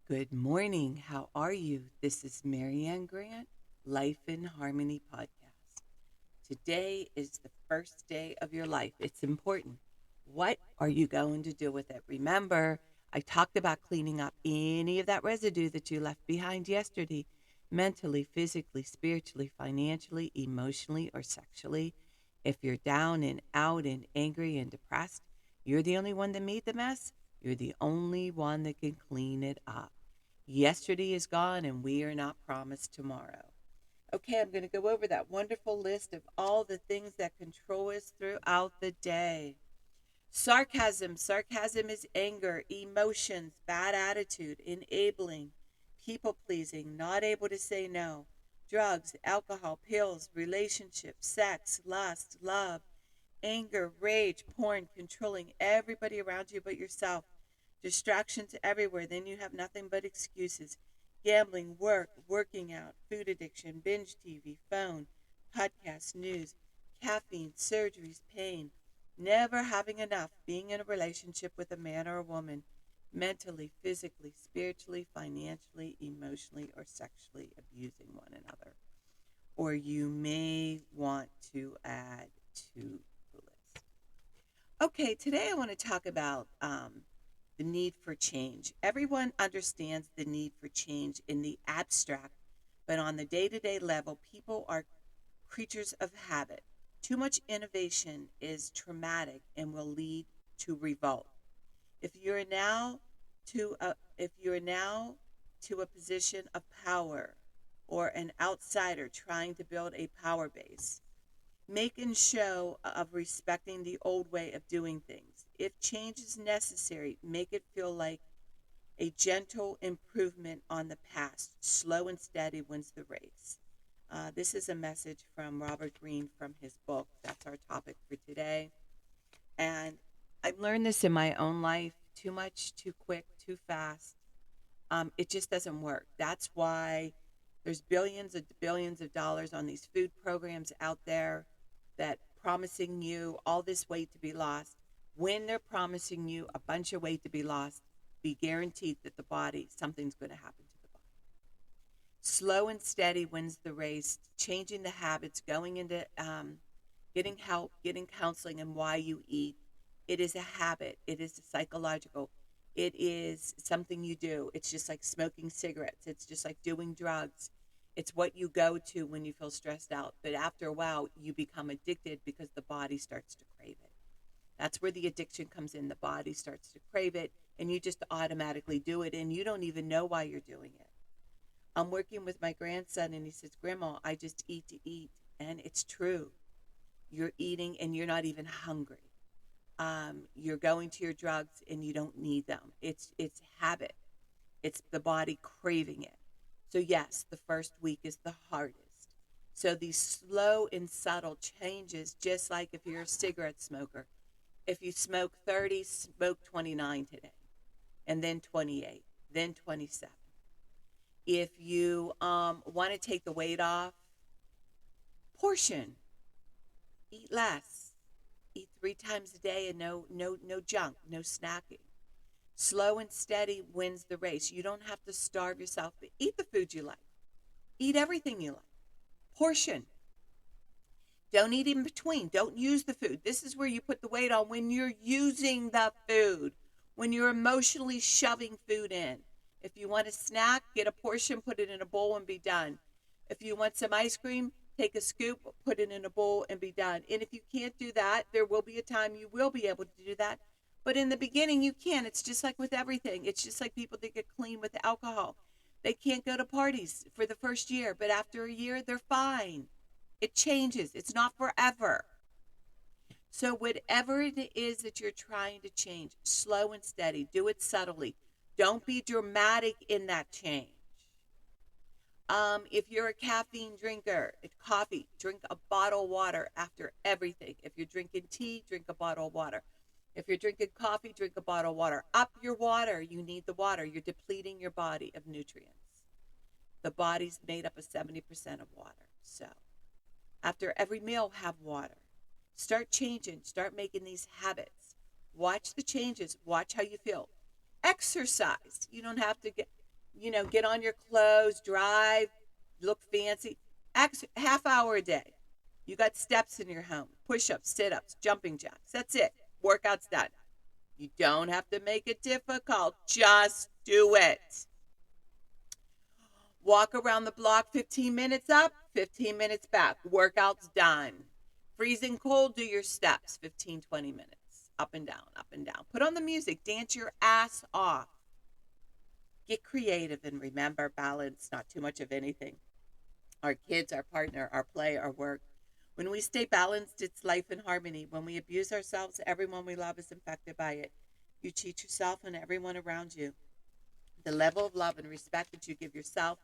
Good morning. How are you? This is Marianne Grant, Life in Harmony podcast. Today is the first day of your life. It's important. What are you going to do with it? Remember, I talked about cleaning up any of that residue that you left behind yesterday, mentally, physically, spiritually, financially, emotionally, or sexually. If you're down and out and angry and depressed, you're the only one that made the mess. You're the only one that can clean it up. Yesterday is gone and we are not promised tomorrow. Okay, I'm going to go over that wonderful list of all the things that control us throughout the day. Sarcasm. Sarcasm is anger, emotions, bad attitude, enabling, people pleasing, not able to say no. Drugs, alcohol, pills, relationships, sex, lust, love, anger, rage, porn, controlling everybody around you but yourself. Distractions everywhere, then you have nothing but excuses. Gambling, work, working out, food addiction, binge TV, phone, podcasts, news, caffeine, surgeries, pain, never having enough, being in a relationship with a man or a woman, mentally, physically, spiritually, financially, emotionally, or sexually abusing one another. Or you may want to add to the list. Okay, today I want to talk about the need for change. Everyone understands the need for change in the abstract, but on the day to day level, people are creatures of habit. Too much innovation is traumatic and will lead to revolt. If you're now to a position of power or an outsider trying to build a power base, making show of respecting the old way of doing things. If change is necessary, make it feel like a gentle improvement on the past. Slow and steady wins the race. This is a message from Robert Greene from his book. That's our topic for today. And I've learned this in my own life. Too much, too quick, too fast. It just doesn't work. That's why there's billions of dollars on these food programs out there that promising you all this weight to be lost. When they're promising you a bunch of weight to be lost, be guaranteed that something's going to happen to the body. Slow and steady wins the race. Changing the habits, going into getting help, getting counseling, and why you eat. It is a habit. It is psychological. It is something you do. It's just like smoking cigarettes. It's just like doing drugs. It's what you go to when you feel stressed out. But after a while, you become addicted because the body starts to crave it. That's where the addiction comes in. The body starts to crave it, and you just automatically do it, and you don't even know why you're doing it. I'm working with my grandson, and he says, Grandma, I just eat to eat. And it's true. You're eating, and you're not even hungry. You're going to your drugs, and you don't need them. It's habit. It's the body craving it. So yes, the first week is the hardest. So these slow and subtle changes, just like if you're a cigarette smoker, if you smoke 30, smoke 29 today, and then 28, then 27. If you want to take the weight off, portion, eat less, eat 3 times a day, and no junk, no snacking. Slow and steady wins the race. You don't have to starve yourself, but eat the food you like. Eat everything you like. Portion. Don't eat in between. Don't use the food. This is where you put the weight on, when you're using the food, when you're emotionally shoving food in. If you want a snack, get a portion, put it in a bowl, and be done. If you want some ice cream, take a scoop, put it in a bowl, and be done. And if you can't do that, there will be a time you will be able to do that. But in the beginning, you can. It's just like with everything. It's just like people that get clean with alcohol. They can't go to parties for the first year, but after a year, they're fine. It changes. It's not forever. So whatever it is that you're trying to change, slow and steady, do it subtly. Don't be dramatic in that change. If you're a caffeine drinker, coffee, drink a bottle of water after everything. If you're drinking tea, drink a bottle of water. If you're drinking coffee, drink a bottle of water. Up your water. You need the water. You're depleting your body of nutrients. The body's made up of 70% of water. So after every meal, have water. Start changing. Start making these habits. Watch the changes. Watch how you feel. Exercise. You don't have to Get on your clothes, drive, look fancy. Half hour a day. You got steps in your home, push ups, sit ups, jumping jacks. That's it. Workout's done. You don't have to make it difficult. Just do it. Walk around the block 15 minutes up, 15 minutes back. Workout's done. Freezing cold, do your steps 15, 20 minutes. Up and down, up and down. Put on the music, dance your ass off. Get creative and remember balance, not too much of anything. Our kids, our partner, our play, our work. When we stay balanced, it's life in harmony. When we abuse ourselves, everyone we love is infected by it. You cheat yourself and everyone around you. The level of love and respect that you give yourself,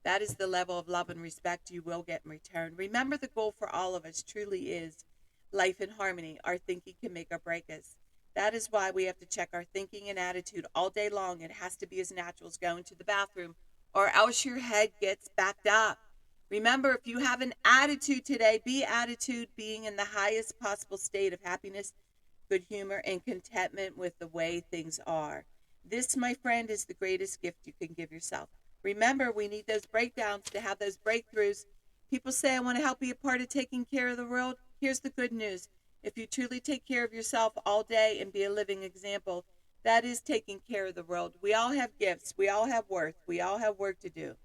that is the level of love and respect you will get in return. Remember, the goal for all of us truly is life in harmony. Our thinking can make or break us. That is why we have to check our thinking and attitude all day long. It has to be as natural as going to the bathroom, or else your head gets backed up. Remember, if you have an attitude today, be attitude being in the highest possible state of happiness, good humor, and contentment with the way things are. This, my friend, is the greatest gift you can give yourself. Remember, we need those breakdowns to have those breakthroughs. People say, I want to help be a part of taking care of the world. Here's the good news. If you truly take care of yourself all day and be a living example, that is taking care of the world. We all have gifts. We all have worth. We all have work to do.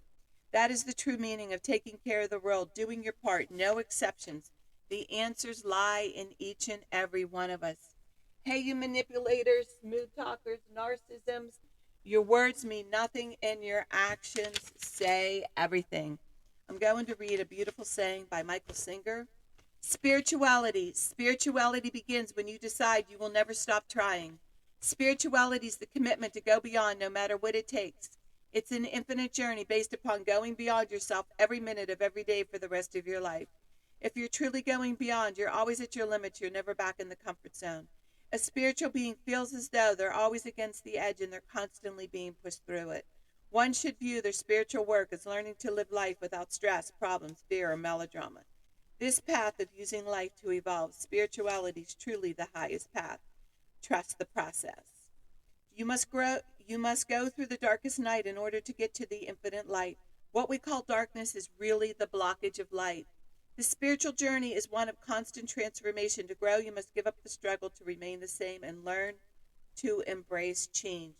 That is the true meaning of taking care of the world, doing your part, no exceptions. The answers lie in each and every one of us. Hey, you manipulators, smooth talkers, narcissisms, your words mean nothing and your actions say everything. I'm going to read a beautiful saying by Michael Singer. Spirituality begins when you decide you will never stop trying. Spirituality is the commitment to go beyond no matter what it takes. It's an infinite journey based upon going beyond yourself every minute of every day for the rest of your life. If you're truly going beyond, you're always at your limits. You're never back in the comfort zone. A spiritual being feels as though they're always against the edge and they're constantly being pushed through it. One should view their spiritual work as learning to live life without stress, problems, fear, or melodrama. This path of using life to evolve, spirituality is truly the highest path. Trust the process. You must go through the darkest night in order to get to the infinite light. What we call darkness is really the blockage of light. The spiritual journey is one of constant transformation. To grow, you must give up the struggle to remain the same and learn to embrace change.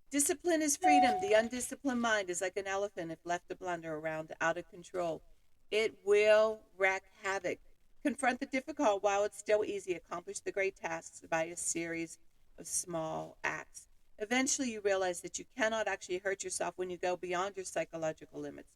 Discipline is freedom. The undisciplined mind is like an elephant if left to blunder around out of control. It will wreak havoc. Confront the difficult while it's still easy. Accomplish the great tasks by a series of small acts. Eventually, you realize that you cannot actually hurt yourself when you go beyond your psychological limits.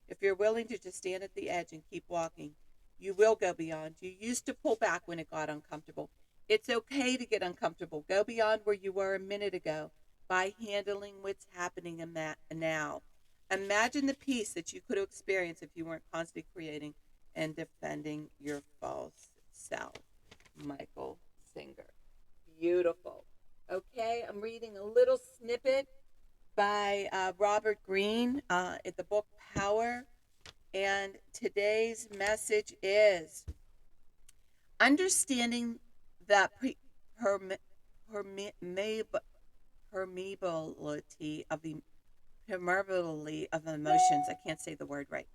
If you're willing to just stand at the edge and keep walking, you will go beyond. You used to pull back when it got uncomfortable. It's okay to get uncomfortable. Go beyond where you were a minute ago by handling what's happening in that now. Imagine the peace that you could experience if you weren't constantly creating and defending your false self. Michael Singer. Beautiful. Okay, I'm reading a little snippet by Robert Greene in the book Power. And today's message is understanding the permeability of emotions. I can't say the word right.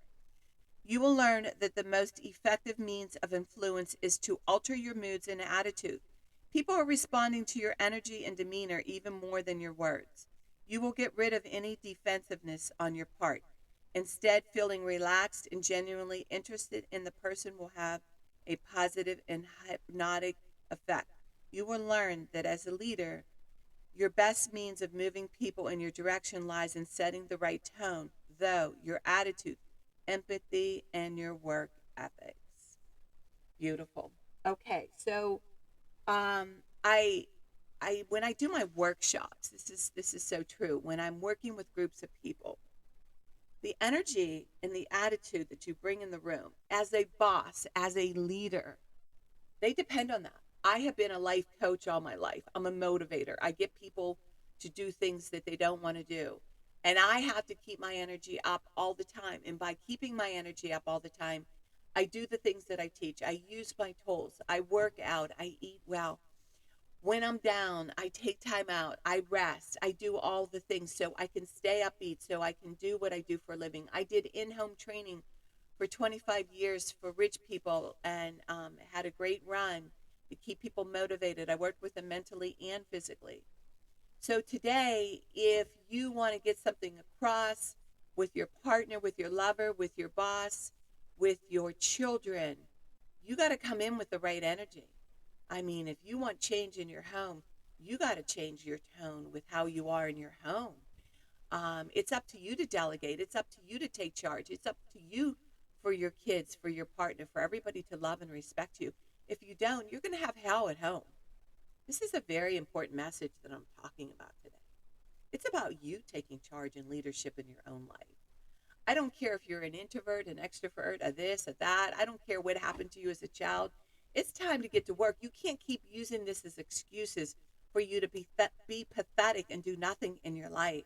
You will learn that the most effective means of influence is to alter your moods and attitude. People are responding to your energy and demeanor even more than your words. You will get rid of any defensiveness on your part. Instead, feeling relaxed and genuinely interested in the person will have a positive and hypnotic effect. You will learn that as a leader, your best means of moving people in your direction lies in setting the right tone, though your attitude, empathy, and your work ethics. Beautiful. Okay, so um, I when I do my workshops, this is so true. When I'm working with groups of people, the energy and the attitude that you bring in the room as a boss, as a leader, they depend on that. I have been a life coach all my life. I'm a motivator. I get people to do things that they don't want to do. And I have to keep my energy up all the time. And by keeping my energy up all the time, I do the things that I teach. I use my tools. I work out. I eat well. When I'm down, I take time out. I rest. I do all the things so I can stay upbeat, so I can do what I do for a living. I did in-home training for 25 years for rich people and had a great run to keep people motivated. I worked with them mentally and physically. So today, if you want to get something across with your partner, with your lover, with your boss, with your children, you got to come in with the right energy. I mean, if you want change in your home, you got to change your tone with how you are in your home. It's up to you to delegate. It's up to you to take charge. It's up to you for your kids, for your partner, for everybody to love and respect you. If you don't, you're going to have hell at home. This is a very important message that I'm talking about today. It's about you taking charge and leadership in your own life. I don't care if you're an introvert, an extrovert, a this, a that. I don't care what happened to you as a child. It's time to get to work. You can't keep using this as excuses for you to be pathetic and do nothing in your life.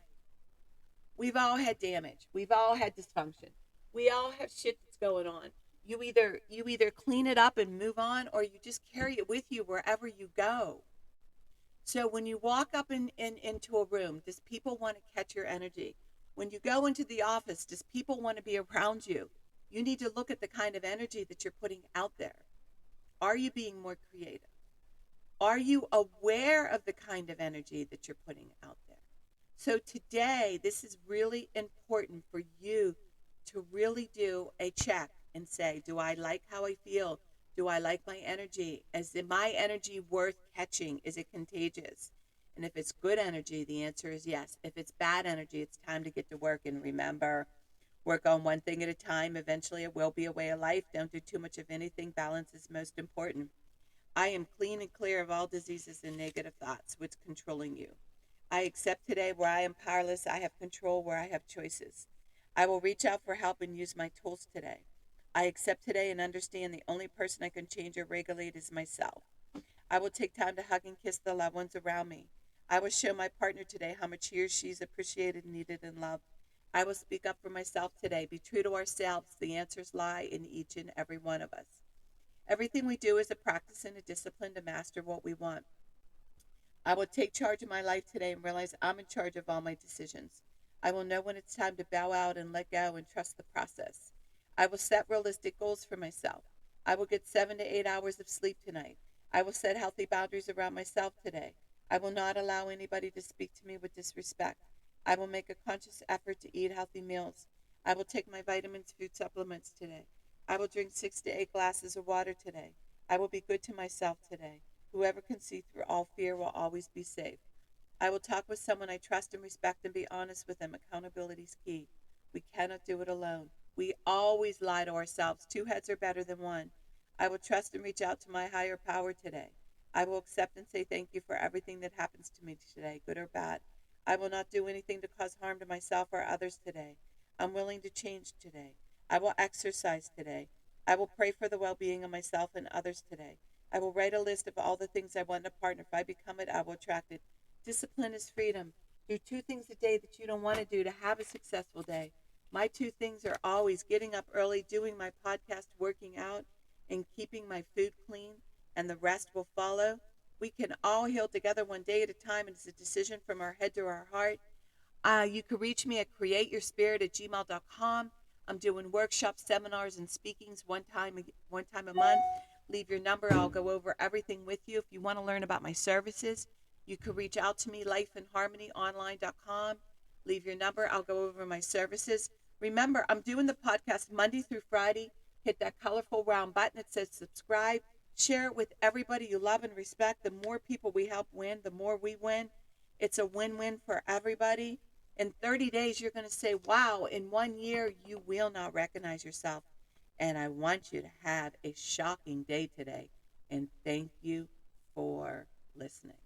We've all had damage. We've all had dysfunction. We all have shit that's going on. You either clean it up and move on, or you just carry it with you wherever you go. So when you walk up into a room, does people want to catch your energy? When you go into the office, does people want to be around you? You need to look at the kind of energy that you're putting out there. Are you being more creative? Are you aware of the kind of energy that you're putting out there? So today, this is really important for you to really do a check and say, do I like how I feel? Do I like my energy? Is my energy worth catching? Is it contagious? And if it's good energy, the answer is yes. If it's bad energy, it's time to get to work. And remember, work on one thing at a time. Eventually, it will be a way of life. Don't do too much of anything. Balance is most important. I am clean and clear of all diseases and negative thoughts. What's controlling you? I accept today where I am powerless. I have control where I have choices. I will reach out for help and use my tools today. I accept today and understand the only person I can change or regulate is myself. I will take time to hug and kiss the loved ones around me. I will show my partner today how much he or she is appreciated, needed, and loved. I will speak up for myself today. Be true to ourselves. The answers lie in each and every one of us. Everything we do is a practice and a discipline to master what we want. I will take charge of my life today and realize I'm in charge of all my decisions. I will know when it's time to bow out and let go and trust the process. I will set realistic goals for myself. I will get 7 to 8 hours of sleep tonight. I will set healthy boundaries around myself today. I will not allow anybody to speak to me with disrespect. I will make a conscious effort to eat healthy meals. I will take my vitamins, food supplements today. I will drink 6 to 8 glasses of water today. I will be good to myself today. Whoever can see through all fear will always be safe. I will talk with someone I trust and respect and be honest with them. Accountability is key. We cannot do it alone. We always lie to ourselves. 2 heads are better than 1. I will trust and reach out to my higher power today. I will accept and say thank you for everything that happens to me today, good or bad. I will not do anything to cause harm to myself or others today. I'm willing to change today. I will exercise today. I will pray for the well-being of myself and others today. I will write a list of all the things I want in a partner. If I become it, I will attract it. Discipline is freedom. Do 2 things a day that you don't want to do to have a successful day. My 2 things are always getting up early, doing my podcast, working out, and keeping my food clean, and the rest will follow. We can all heal together one day at a time, and it's a decision from our head to our heart. You can reach me at createyourspirit@gmail.com. I'm doing workshops, seminars, and speakings one time a month. Leave your number. I'll go over everything with you. If you want to learn about my services, you can reach out to me, lifeinharmonyonline.com. Leave your number. I'll go over my services. Remember, I'm doing the podcast Monday through Friday. Hit that colorful round button that says subscribe. Share it with everybody you love and respect. The more people we help win, the more we win. It's a win-win for everybody. In 30 days, you're going to say, wow, in 1 year, you will not recognize yourself. And I want you to have a shocking day today. And thank you for listening.